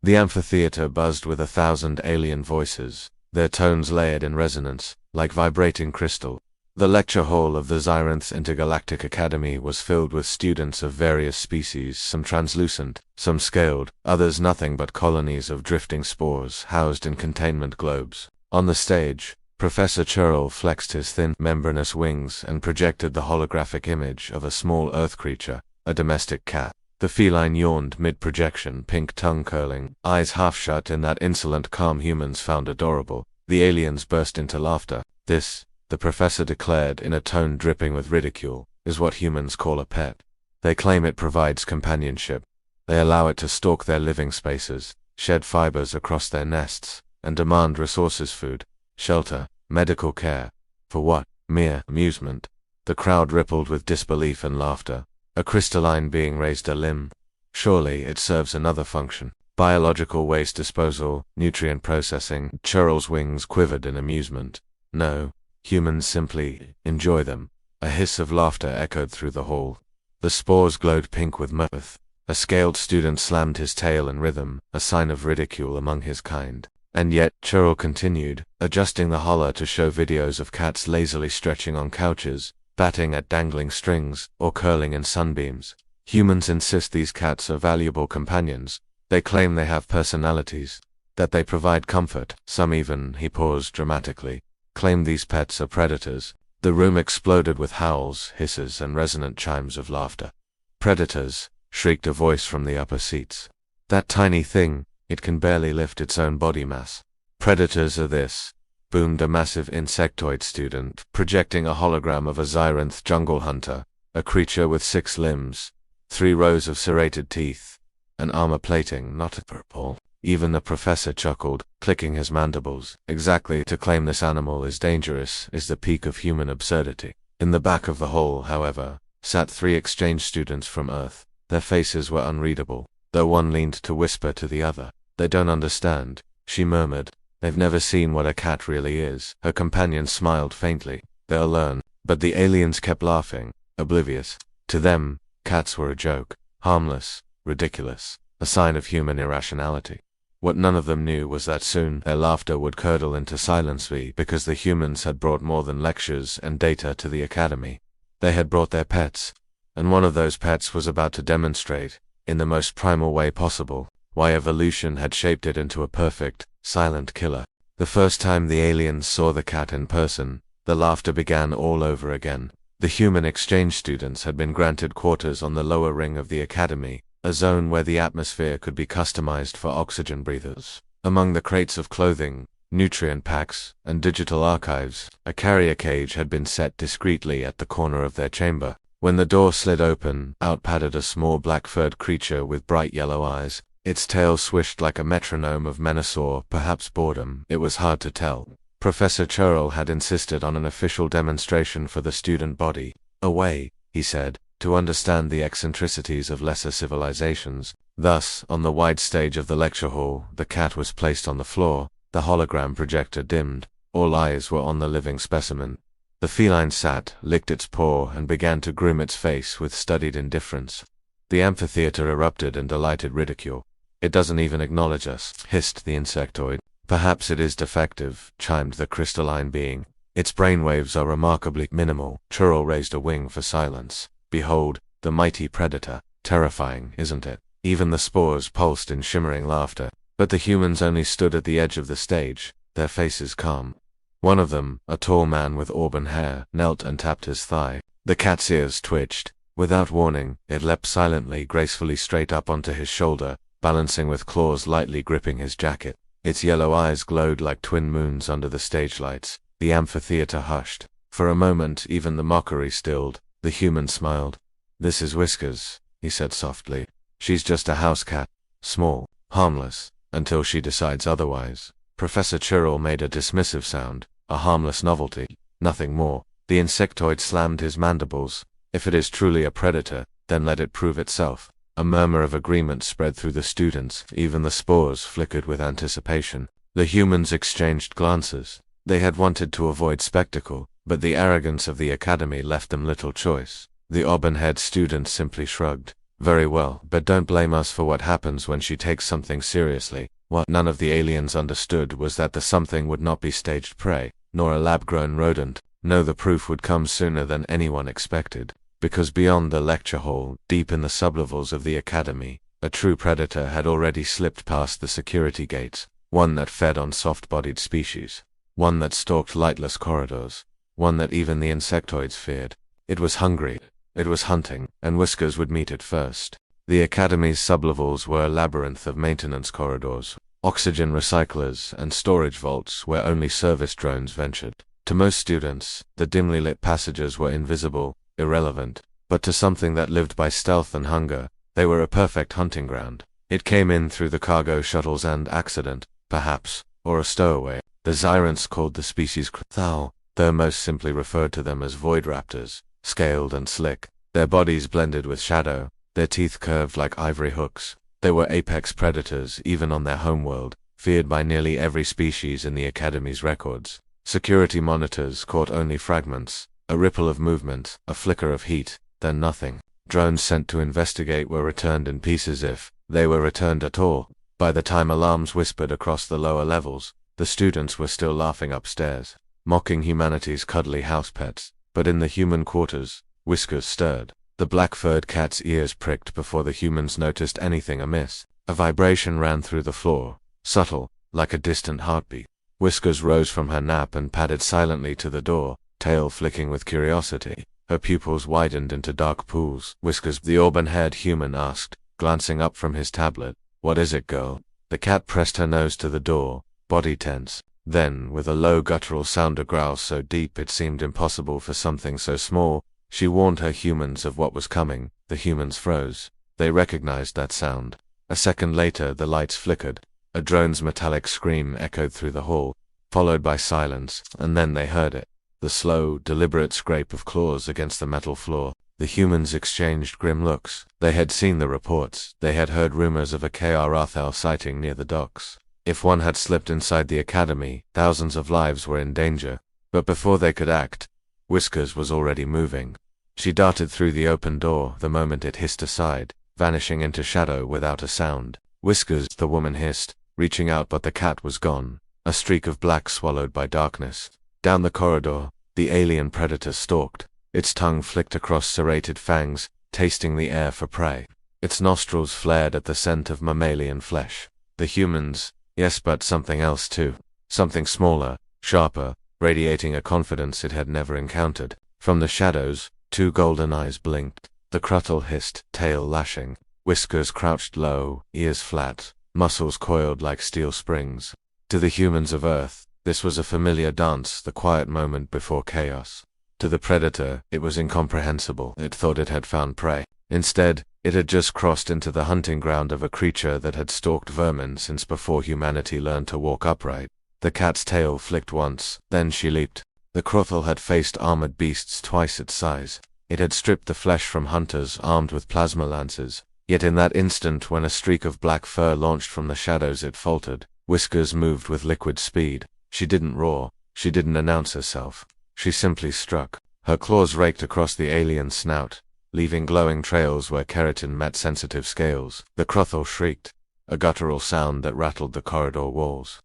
The amphitheater buzzed with 1,000 alien voices, their tones layered in resonance, like vibrating crystal. The lecture hall of the Xyranth's Intergalactic Academy was filled with students of various species, some translucent, some scaled, others nothing but colonies of drifting spores housed in containment globes. On the stage, Professor Churl flexed his thin, membranous wings and projected the holographic image of a small earth creature, a domestic cat. The feline yawned mid-projection, pink tongue curling, eyes half shut in that insolent calm humans found adorable. The aliens burst into laughter. This, the professor declared in a tone dripping with ridicule, is what humans call a pet. They claim it provides companionship. They allow it to stalk their living spaces, shed fibers across their nests, and demand resources: food, shelter, medical care. For what? Mere amusement. The crowd rippled with disbelief and laughter. A crystalline being raised a limb. Surely it serves another function. Biological waste disposal, nutrient processing. Churl's wings quivered in amusement. No, humans simply enjoy them. A hiss of laughter echoed through the hall. The spores glowed pink with mirth. A scaled student slammed his tail in rhythm, a sign of ridicule among his kind. And yet, Churl continued, adjusting the holler to show videos of cats lazily stretching on couches, batting at dangling strings, or curling in sunbeams. Humans insist these cats are valuable companions. They claim they have personalities, that they provide comfort. Some even, he paused dramatically, claim these pets are predators. The room exploded with howls, hisses, and resonant chimes of laughter. Predators, shrieked a voice from the upper seats. That tiny thing, it can barely lift its own body mass. Predators are this, boomed a massive insectoid student, projecting a hologram of a Xyranth jungle hunter, a creature with 6 limbs, 3 rows of serrated teeth, and armor plating not purple. Even the professor chuckled, clicking his mandibles. Exactly, to claim this animal is dangerous is the peak of human absurdity. In the back of the hall, however, sat 3 exchange students from Earth. Their faces were unreadable, though one leaned to whisper to the other. They don't understand, she murmured. They've never seen what a cat really is. Her companion smiled faintly. They'll learn. But the aliens kept laughing, oblivious. To them, cats were a joke, harmless, ridiculous, a sign of human irrationality. What none of them knew was that soon their laughter would curdle into silence because the humans had brought more than lectures and data to the academy. They had brought their pets, and one of those pets was about to demonstrate, in the most primal way possible, why evolution had shaped it into a perfect, silent killer. The first time the aliens saw the cat in person, the laughter began all over again. The human exchange students had been granted quarters on the lower ring of the academy, a zone where the atmosphere could be customized for oxygen breathers. Among the crates of clothing, nutrient packs, and digital archives, a carrier cage had been set discreetly at the corner of their chamber. When the door slid open, out padded a small black-furred creature with bright yellow eyes. Its tail swished like a metronome of menace or perhaps boredom. It was hard to tell. Professor Churl had insisted on an official demonstration for the student body. A way, he said, to understand the eccentricities of lesser civilizations. Thus, on the wide stage of the lecture hall, the cat was placed on the floor, the hologram projector dimmed, all eyes were on the living specimen. The feline sat, licked its paw, and began to groom its face with studied indifference. The amphitheater erupted in delighted ridicule. It doesn't even acknowledge us, hissed the insectoid. Perhaps it is defective, chimed the crystalline being. Its brainwaves are remarkably minimal. Churl raised a wing for silence. Behold, the mighty predator. Terrifying, isn't it? Even the spores pulsed in shimmering laughter. But the humans only stood at the edge of the stage, their faces calm. One of them, a tall man with auburn hair, knelt and tapped his thigh. The cat's ears twitched. Without warning, it leapt silently, gracefully straight up onto his shoulder, balancing with claws lightly gripping his jacket. Its yellow eyes glowed like twin moons under the stage lights. The amphitheater hushed. For a moment, even the mockery stilled. The human smiled. "This is Whiskers," he said softly. "She's just a house cat. Small, harmless, until she decides otherwise." Professor Churl made a dismissive sound. "A harmless novelty. Nothing more." The insectoid slammed his mandibles. "If it is truly a predator, then let it prove itself." A murmur of agreement spread through the students. Even the spores flickered with anticipation. The humans exchanged glances. They had wanted to avoid spectacle, but the arrogance of the academy left them little choice. The auburn-haired student simply shrugged. Very well, but don't blame us for what happens when she takes something seriously. What none of the aliens understood was that the something would not be staged prey, nor a lab-grown rodent. No, the proof would come sooner than anyone expected. Because beyond the lecture hall, deep in the sublevels of the academy, a true predator had already slipped past the security gates, one that fed on soft-bodied species, one that stalked lightless corridors, one that even the insectoids feared. It was hungry, it was hunting, and Whiskers would meet it first. The academy's sublevels were a labyrinth of maintenance corridors, oxygen recyclers, and storage vaults where only service drones ventured. To most students, the dimly lit passages were invisible, irrelevant, but to something that lived by stealth and hunger, they were a perfect hunting ground. It came in through the cargo shuttles and accident, perhaps, or a stowaway. The Xyrants called the species Thou, though most simply referred to them as void raptors, scaled and slick, their bodies blended with shadow, their teeth curved like ivory hooks. They were apex predators even on their homeworld, feared by nearly every species in the Academy's records. Security monitors caught only fragments, a ripple of movement, a flicker of heat, then nothing. Drones sent to investigate were returned in pieces if they were returned at all. By the time alarms whispered across the lower levels, the students were still laughing upstairs, mocking humanity's cuddly house pets. But in the human quarters, Whiskers stirred. The black-furred cat's ears pricked before the humans noticed anything amiss. A vibration ran through the floor, subtle, like a distant heartbeat. Whiskers rose from her nap and padded silently to the door, tail flicking with curiosity. Her pupils widened into dark pools. Whiskers, the auburn-haired human, asked, glancing up from his tablet. "What is it, girl?" The cat pressed her nose to the door, body tense. Then, with a low guttural sound, a growl so deep it seemed impossible for something so small, she warned her humans of what was coming. The humans froze. They recognized that sound. A second later, the lights flickered. A drone's metallic scream echoed through the hall, followed by silence, and then they heard it. The slow, deliberate scrape of claws against the metal floor. The humans exchanged grim looks. They had seen the reports. They had heard rumors of a KR sighting near the docks. If one had slipped inside the academy, thousands of lives were in danger. But before they could act, Whiskers was already moving. She darted through the open door the moment it hissed aside, vanishing into shadow without a sound. "Whiskers," the woman hissed, reaching out, but the cat was gone, a streak of black swallowed by darkness. Down the corridor, the alien predator stalked, its tongue flicked across serrated fangs, tasting the air for prey. Its nostrils flared at the scent of mammalian flesh. The humans, yes, but something else too. Something smaller, sharper, radiating a confidence it had never encountered. From the shadows, two golden eyes blinked. The cruttle hissed, tail lashing. Whiskers crouched low, ears flat, muscles coiled like steel springs. To the humans of Earth, this was a familiar dance, the quiet moment before chaos. To the predator, it was incomprehensible. It thought it had found prey. Instead, it had just crossed into the hunting ground of a creature that had stalked vermin since before humanity learned to walk upright. The cat's tail flicked once, then she leaped. The crottle had faced armored beasts twice its size. It had stripped the flesh from hunters armed with plasma lances. Yet in that instant when a streak of black fur launched from the shadows, it faltered. Whiskers moved with liquid speed. She didn't roar. She didn't announce herself. She simply struck. Her claws raked across the alien's snout, leaving glowing trails where keratin met sensitive scales. The crottle shrieked, a guttural sound that rattled the corridor walls.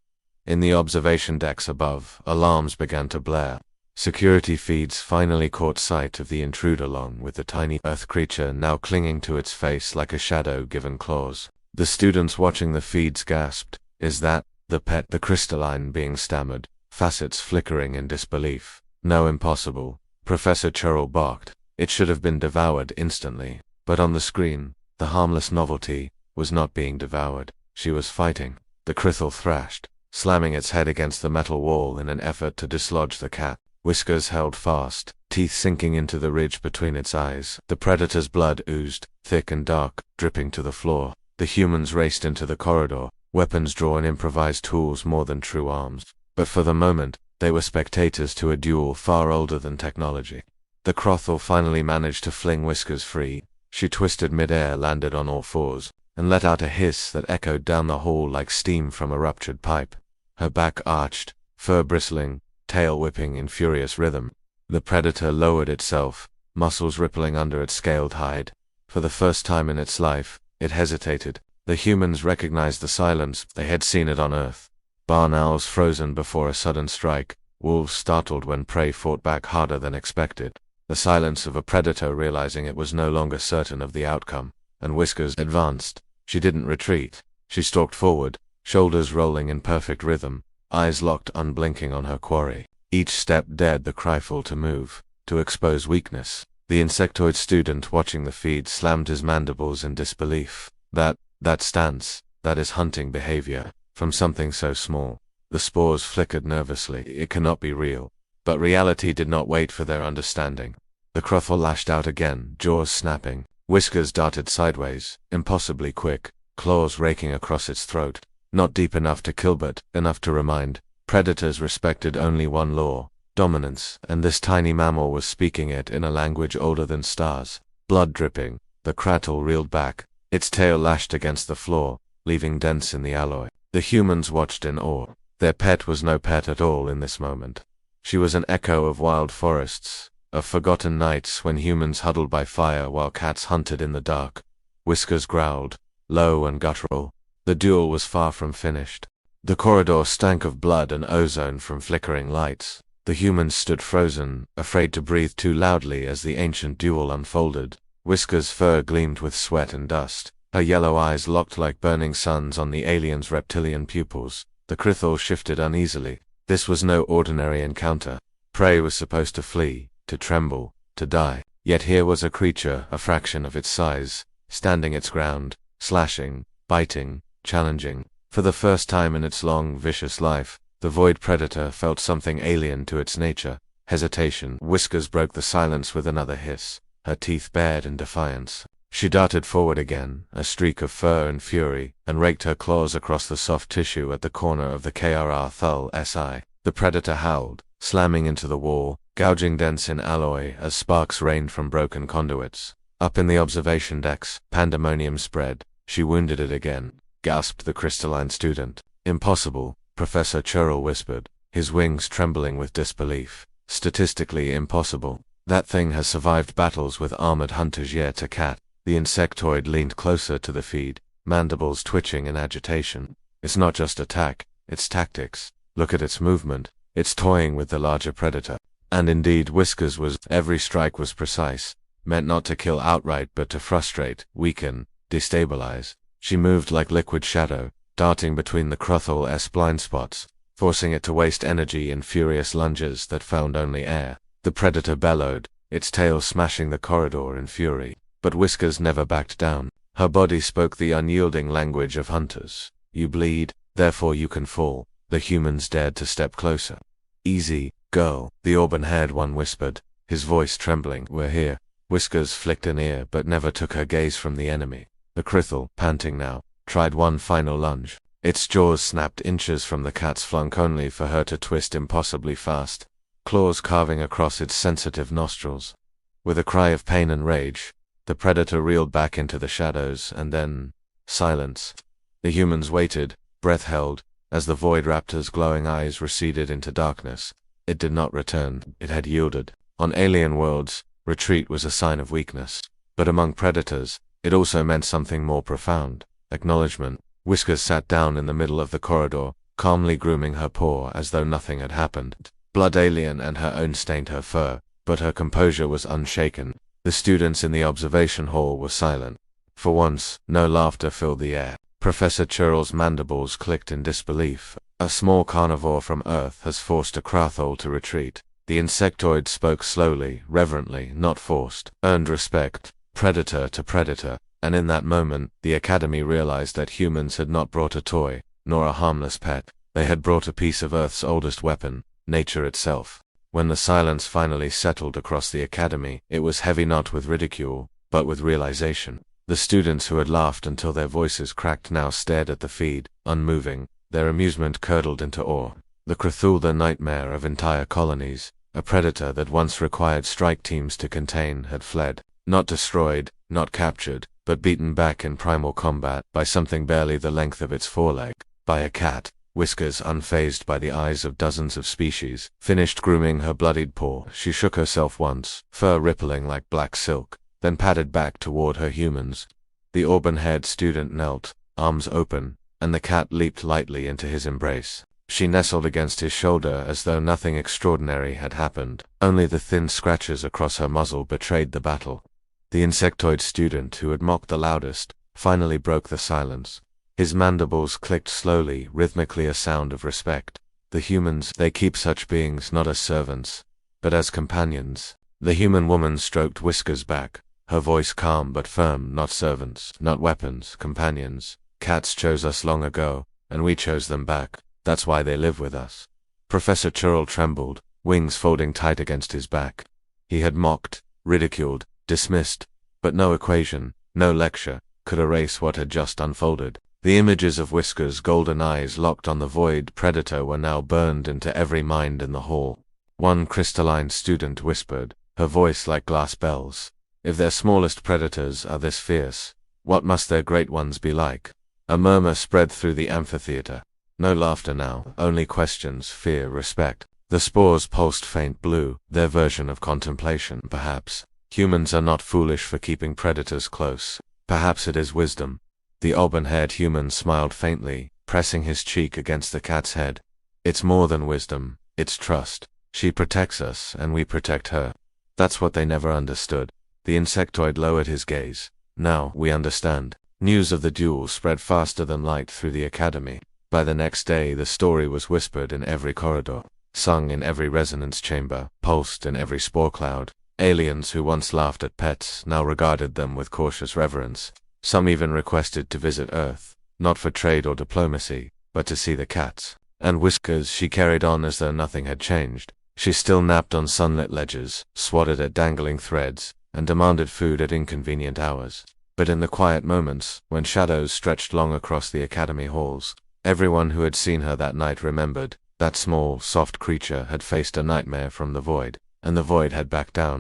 In the observation decks above, alarms began to blare. Security feeds finally caught sight of the intruder, along with the tiny earth creature now clinging to its face like a shadow given claws. The students watching the feeds gasped. "Is that the pet?" the crystalline being stammered, facets flickering in disbelief. "No, impossible," Professor Churl barked. "It should have been devoured instantly." But on the screen, the harmless novelty was not being devoured. She was fighting. The crystal thrashed, slamming its head against the metal wall in an effort to dislodge the cat. Whiskers held fast, teeth sinking into the ridge between its eyes. The predator's blood oozed, thick and dark, dripping to the floor. The humans raced into the corridor, weapons drawn, improvised tools more than true arms. But for the moment, they were spectators to a duel far older than technology. The crottle finally managed to fling Whiskers free. She twisted mid-air, landed on all fours, and let out a hiss that echoed down the hall like steam from a ruptured pipe. Her back arched, fur bristling, tail whipping in furious rhythm. The predator lowered itself, muscles rippling under its scaled hide. For the first time in its life, it hesitated. The humans recognized the silence. They had seen it on Earth. Barn owls frozen before a sudden strike, wolves startled when prey fought back harder than expected. The silence of a predator realizing it was no longer certain of the outcome, and Whiskers advanced. She didn't retreat. She stalked forward, shoulders rolling in perfect rhythm, eyes locked unblinking on her quarry. Each step dared the cryfall to move, to expose weakness. The insectoid student watching the feed slammed his mandibles in disbelief. That stance, that is hunting behavior, from something so small. The spores flickered nervously. It cannot be real. But reality did not wait for their understanding. The Cruthel lashed out again, jaws snapping. Whiskers darted sideways, impossibly quick, claws raking across its throat. Not deep enough to kill but enough to remind. Predators respected only one law, dominance, and this tiny mammal was speaking it in a language older than stars. Blood dripping, the Cruthel reeled back. Its tail lashed against the floor, leaving dents in the alloy. The humans watched in awe. Their pet was no pet at all in this moment. She was an echo of wild forests, of forgotten nights when humans huddled by fire while cats hunted in the dark. Whiskers growled, low and guttural. The duel was far from finished. The corridor stank of blood and ozone from flickering lights. The humans stood frozen, afraid to breathe too loudly as the ancient duel unfolded. Whiskers' fur gleamed with sweat and dust. Her yellow eyes locked like burning suns on the alien's reptilian pupils. The Cruthel shifted uneasily. This was no ordinary encounter. Prey was supposed to flee, to tremble, to die. Yet here was a creature, a fraction of its size, standing its ground, slashing, biting, challenging. For the first time in its long, vicious life, the void predator felt something alien to its nature. Hesitation. Whiskers broke the silence with another hiss, her teeth bared in defiance. She darted forward again, a streak of fur and fury, and raked her claws across the soft tissue at the corner of the KRR Thull SI. The predator howled, slamming into the wall, gouging dents in alloy as sparks rained from broken conduits. Up in the observation decks, pandemonium spread. She wounded it again, gasped the crystalline student. Impossible, Professor Churl whispered, his wings trembling with disbelief. Statistically impossible. That thing has survived battles with armored hunters yet a cat. The insectoid leaned closer to the feed, mandibles twitching in agitation. It's not just attack, it's tactics. Look at its movement. It's toying with the larger predator. And indeed Whiskers was. Every strike was precise, meant not to kill outright but to frustrate, weaken, destabilize. She moved like liquid shadow, darting between the Cruthel's blind spots, forcing it to waste energy in furious lunges that found only air. The predator bellowed, its tail smashing the corridor in fury. But Whiskers never backed down. Her body spoke the unyielding language of hunters. You bleed, therefore you can fall. The humans dared to step closer. Easy, girl, the auburn-haired one whispered, his voice trembling. We're here. Whiskers flicked an ear but never took her gaze from the enemy. The Cruthel, panting now, tried one final lunge. Its jaws snapped inches from the cat's flank only for her to twist impossibly fast, claws carving across its sensitive nostrils. With a cry of pain and rage, the predator reeled back into the shadows, and then silence. The humans waited, breath held, as the void raptor's glowing eyes receded into darkness. It did not return. It had yielded. On alien worlds, retreat was a sign of weakness. But among predators, it also meant something more profound. Acknowledgement. Whiskers sat down in the middle of the corridor, calmly grooming her paw as though nothing had happened. Blood alien and her own stained her fur, but her composure was unshaken. The students in the observation hall were silent. For once, no laughter filled the air. Professor Churl's mandibles clicked in disbelief. A small carnivore from Earth has forced a Cruthel to retreat. The insectoid spoke slowly, reverently, not forced. Earned respect, predator to predator, and in that moment, the Academy realized that humans had not brought a toy, nor a harmless pet. They had brought a piece of Earth's oldest weapon, nature itself. When the silence finally settled across the Academy, it was heavy not with ridicule, but with realization. The students who had laughed until their voices cracked now stared at the feed, unmoving, their amusement curdled into awe. The Cruthel, the nightmare of entire colonies, a predator that once required strike teams to contain, had fled. Not destroyed, not captured, but beaten back in primal combat by something barely the length of its foreleg, by a cat. Whiskers, unfazed by the eyes of dozens of species, finished grooming her bloodied paw. She shook herself once, fur rippling like black silk. then padded back toward her humans. The auburn-haired student knelt, arms open, and the cat leaped lightly into his embrace. She nestled against his shoulder as though nothing extraordinary had happened. Only the thin scratches across her muzzle betrayed the battle. The insectoid student, who had mocked the loudest, finally broke the silence. His mandibles clicked slowly, rhythmically, a sound of respect. The humans, they keep such beings not as servants, but as companions. The human woman stroked Whiskers' back, her voice calm but firm. Not servants, not weapons, companions. Cats chose us long ago, and we chose them back. That's why they live with us. Professor Churl trembled, wings folding tight against his back. He had mocked, ridiculed, dismissed, but no equation, no lecture, could erase what had just unfolded. The images of Whiskers' golden eyes locked on the void predator were now burned into every mind in the hall. One crystalline student whispered, her voice like glass bells, "If their smallest predators are this fierce, what must their great ones be like?" A murmur spread through the amphitheater. No laughter now, only questions, fear, respect. The spores pulsed faint blue, their version of contemplation, perhaps. Humans are not foolish for keeping predators close. Perhaps it is wisdom. The auburn-haired human smiled faintly, pressing his cheek against the cat's head. It's more than wisdom, it's trust. She protects us, and we protect her. That's what they never understood. The insectoid lowered his gaze. Now, we understand. News of the duel spread faster than light through the academy. By the next day, the story was whispered in every corridor, sung in every resonance chamber, pulsed in every spore cloud. Aliens who once laughed at pets now regarded them with cautious reverence. Some even requested to visit Earth, not for trade or diplomacy, but to see the cats. And Whiskers, she carried on as though nothing had changed. She still napped on sunlit ledges, swatted at dangling threads, and demanded food at inconvenient hours. But in the quiet moments, when shadows stretched long across the academy halls, everyone who had seen her that night remembered that small, soft creature had faced a nightmare from the void, and the void had backed down.